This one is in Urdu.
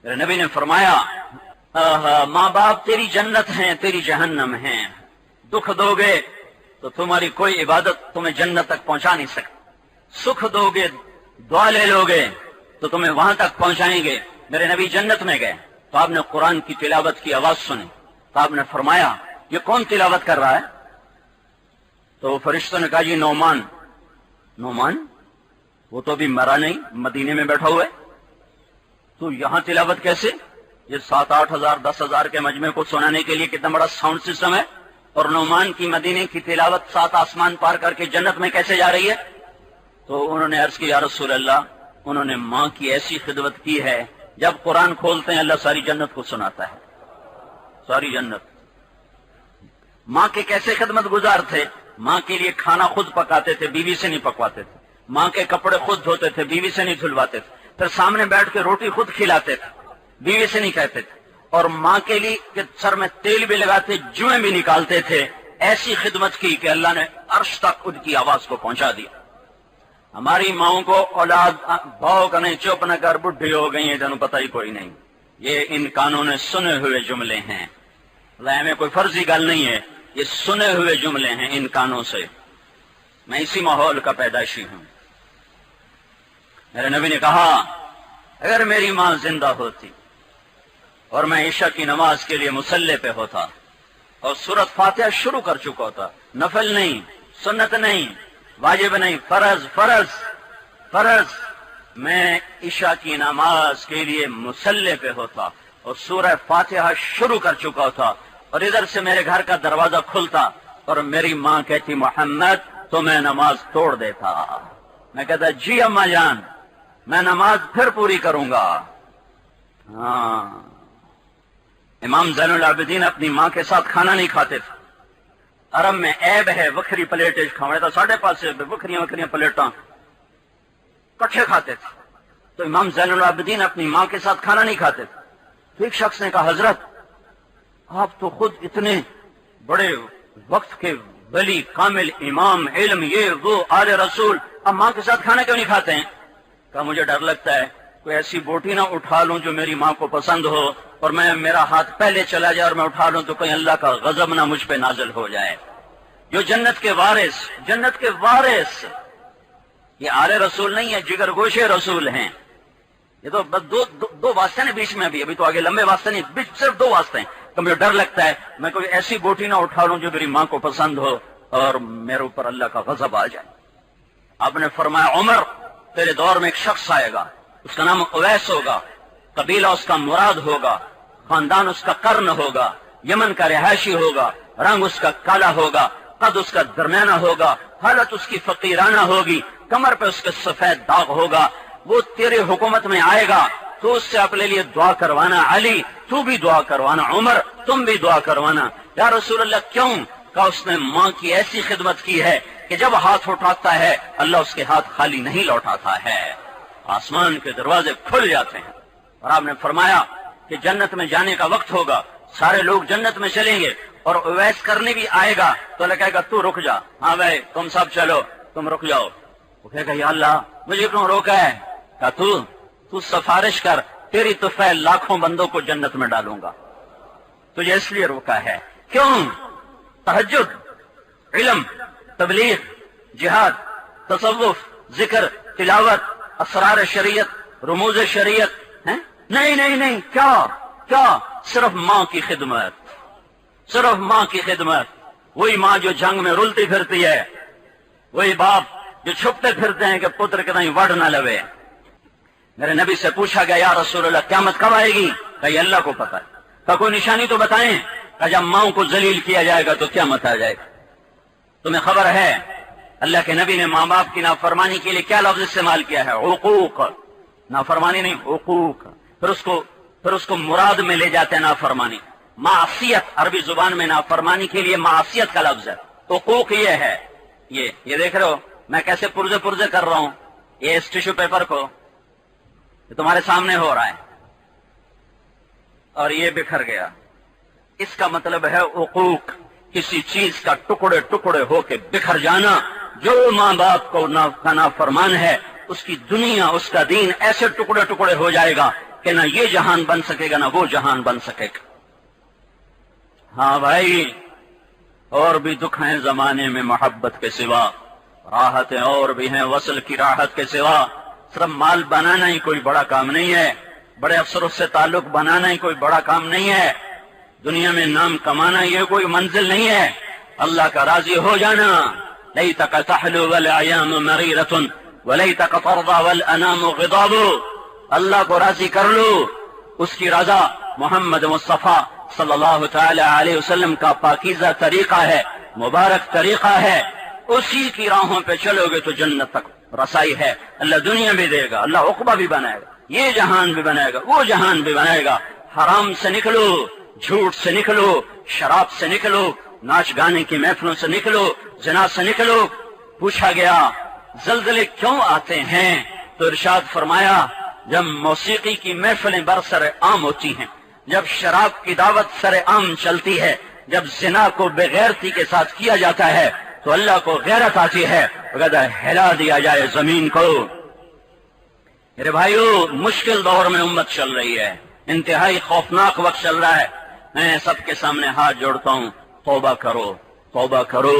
میرے نبی نے فرمایا ماں باپ تیری جنت ہیں تیری جہنم ہیں، دکھ دو گے تو تمہاری کوئی عبادت تمہیں جنت تک پہنچا نہیں سکتی، سکھ دو گے دعا لے لو گے تو تمہیں وہاں تک پہنچائیں گے۔ میرے نبی جنت میں گئے تو آپ نے قرآن کی تلاوت کی آواز سنی تو آپ نے فرمایا یہ کون تلاوت کر رہا ہے؟ تو فرشتوں نے کہا جی نعمان۔ نعمان وہ تو ابھی مرا نہیں، مدینے میں بیٹھا ہوا ہے، تو یہاں تلاوت کیسے؟ یہ 7-8 ہزار 10 ہزار کے مجمع کو سنانے کے لیے کتنا بڑا ساؤنڈ سسٹم ہے، اور نعمان کی مدینے کی تلاوت 7 آسمان پار کر کے جنت میں کیسے جا رہی ہے؟ تو انہوں نے عرض کی یا رسول اللہ، انہوں نے ماں کی ایسی خدمت کی ہے، جب قرآن کھولتے ہیں اللہ ساری جنت کو سناتا ہے، ساری جنت۔ ماں کے کیسے خدمت گزار تھے؟ ماں کے لیے کھانا خود پکاتے تھے، بیوی سے نہیں پکواتے تھے، ماں کے کپڑے خود دھوتے تھے، بیوی سے نہیں دھلواتے تھے، پھر سامنے بیٹھ کے روٹی خود کھلاتے تھے، بیوی سے نہیں کہتے تھے، اور ماں کے لیے سر میں تیل بھی لگاتے، جوئیں بھی نکالتے تھے۔ ایسی خدمت کی کہ اللہ نے عرش تک ان کی آواز کو پہنچا دیا۔ ہماری ماؤں کو اولاد بھاؤ کا نہیں، چپ نہ کر بڈھی ہو گئی ہیں تینوں پتہ ہی کوئی نہیں، یہ ان کانوں نے سنے ہوئے جملے ہیں، میں کوئی فرضی گل نہیں ہے، یہ سنے ہوئے جملے ہیں ان کانوں سے۔ میں اسی ماحول کا پیدائشی ہوں۔ میرے نبی نے کہا اگر میری ماں زندہ ہوتی اور میں عشاء کی نماز کے لیے مصلی پہ ہوتا اور سورۃ فاتحہ شروع کر چکا ہوتا، نفل نہیں، سنت نہیں، واجب نہیں، فرض فرض فرض، میں عشاء کی نماز کے لیے مصلی پہ ہوتا اور سورہ فاتحہ شروع کر چکا ہوتا، اور ادھر سے میرے گھر کا دروازہ کھلتا اور میری ماں کہتی محمد، تو میں نماز توڑ دیتا۔ میں کہتا جی اماں جان، میں نماز پھر پوری کروں گا۔ ہاں، امام زین العابدین اپنی ماں کے ساتھ کھانا نہیں کھاتے تھے۔ عرب میں عیب ہے وکھری پلیٹیں کھاوے تو ساڑھے پاسے وکھریاں پلیٹاں کٹھے کھاتے تھے، تو امام زین العابدین اپنی ماں کے ساتھ کھانا نہیں کھاتے تھے۔ تو ایک شخص نے کہا حضرت آپ تو خود اتنے بڑے وقت کے ولی کامل امام علم یہ وہ آل رسول، اب ماں کے ساتھ کھانا کیوں نہیں کھاتے ہیں؟ کہا مجھے ڈر لگتا ہے کوئی ایسی بوٹی نہ اٹھا لوں جو میری ماں کو پسند ہو، اور میرا ہاتھ پہلے چلا جائے اور میں اٹھا لوں تو کہیں اللہ کا غضب نہ مجھ پہ نازل ہو جائے۔ جو جنت کے وارث یہ آل رسول نہیں ہے، جگر گوشے رسول ہیں۔ یہ تو بس دو واسطے ہیں بیچ میں، ابھی تو آگے لمبے واسطے نہیں، بیچ صرف 2 واسطے ہیں۔ تو مجھے ڈر لگتا ہے میں کوئی ایسی بوٹی نہ اٹھا لوں جو میری ماں کو پسند ہو اور میرے اوپر اللہ کا غضب آ جائے۔ آپ نے فرمایا عمر تیرے دور میں ایک شخص آئے گا، اس کا نام اویس ہوگا، قبیلہ اس کا مراد ہوگا، خاندان اس کا قرن ہوگا، یمن کا رہائشی ہوگا، رنگ اس کا کالا ہوگا، قد اس کا درمیانہ ہوگا، حالت اس کی فقیرانہ ہوگی، کمر پہ اس کے سفید داغ ہوگا۔ وہ تیرے حکومت میں آئے گا تو اس سے اپنے لیے دعا کروانا، علی تو بھی دعا کروانا، عمر تم بھی دعا کروانا۔ یا رسول اللہ کیوں؟ کہ اس نے ماں کی ایسی خدمت کی ہے کہ جب ہاتھ اٹھاتا ہے اللہ اس کے ہاتھ خالی نہیں لوٹاتا ہے، آسمان کے دروازے کھل جاتے ہیں۔ اور آپ نے فرمایا کہ جنت میں جانے کا وقت ہوگا، سارے لوگ جنت میں چلیں گے اور اویس کرنے بھی آئے گا تو اللہ کہے گا تو رک جا، ہاں بھائی تم سب چلو، تم رک جاؤ۔ وہ کہے گا یا اللہ مجھے کیوں روکا ہے؟ کہا تو سفارش کر، تیری طفیل لاکھوں بندوں کو جنت میں ڈالوں گا، تجھے اس لیے روکا ہے۔ کیوں؟ تہجد، علم، تبلیغ، جہاد، تصوف، ذکر، تلاوت، اسرار شریعت، رموز شریعت ہیں؟ نہیں، کیا صرف ماں کی خدمت، صرف ماں کی خدمت۔ وہی ماں جو جنگ میں رلتی پھرتی ہے، وہی باپ جو چھپتے پھرتے ہیں کہ پتر کے نہیں وڑ نہ لوے۔ میرے نبی سے پوچھا گیا یا رسول اللہ قیامت کب آئے گی؟ کہ یہ اللہ کو پتہ ہے۔ کہ کوئی نشانی تو بتائیں۔ کہ جب ماؤں کو ذلیل کیا جائے گا تو قیامت آ جائے گا۔ تمہیں خبر ہے اللہ کے نبی نے ماں باپ کی نافرمانی کے لیے کیا لفظ استعمال کیا ہے؟ عقوق، نافرمانی نہیں، عقوق۔ پھر اس کو مراد میں لے جاتے ہیں نافرمانی۔ معصیت عربی زبان میں نافرمانی کے لیے معصیت کا لفظ ہے، عقوق یہ ہے۔ یہ دیکھ رہے ہو میں کیسے پرزے کر رہا ہوں، یہ اس ٹیشو پیپر کو یہ تمہارے سامنے ہو رہا ہے اور یہ بکھر گیا، اس کا مطلب ہے عقوق، کسی چیز کا ٹکڑے ہو کے بکھر جانا۔ جو ماں باپ کو نافرمان ہے اس کی دنیا، اس کا دین ایسے ٹکڑے ہو جائے گا کہ نہ یہ جہان بن سکے گا نہ وہ جہان بن سکے گا۔ ہاں بھائی، اور بھی دکھ ہیں زمانے میں محبت کے سوا، راحتیں اور بھی ہیں وصل کی راحت کے سوا۔ صرف مال بنانا ہی کوئی بڑا کام نہیں ہے، بڑے افسروں سے تعلق بنانا ہی کوئی بڑا کام نہیں ہے، دنیا میں نام کمانا یہ کوئی منزل نہیں ہے۔ اللہ کا راضی ہو جانا، لیتک تحلو والایام مریرۃ ولیتک ترضی والانام غضاب، اللہ کو راضی کر لو، اس کی رضا محمد مصطفیٰ صلی اللہ تعالی علیہ وسلم کا پاکیزہ طریقہ ہے، مبارک طریقہ ہے، اسی کی راہوں پہ چلو گے تو جنت تک رسائی ہے۔ اللہ دنیا بھی دے گا، اللہ عقبہ بھی بنائے گا، یہ جہان بھی بنائے گا، وہ جہان بھی بنائے گا۔ حرام سے نکلو، جھوٹ سے نکلو، شراب سے نکلو، ناچ گانے کی محفلوں سے نکلو، زنا سے نکلو۔ پوچھا گیا زلزلے کیوں آتے ہیں؟ تو ارشاد فرمایا جب موسیقی کی محفلیں برسر عام ہوتی ہیں، جب شراب کی دعوت سر عام چلتی ہے، جب زنا کو بغیرتی کے ساتھ کیا جاتا ہے تو اللہ کو غیرت آتی ہے، اگر ہلا دیا جائے زمین کو۔ میرے بھائیو، مشکل دور میں امت چل رہی ہے، انتہائی خوفناک وقت چل رہا ہے۔ میں سب کے سامنے ہاتھ جوڑتا ہوں، توبہ کرو، توبہ کرو۔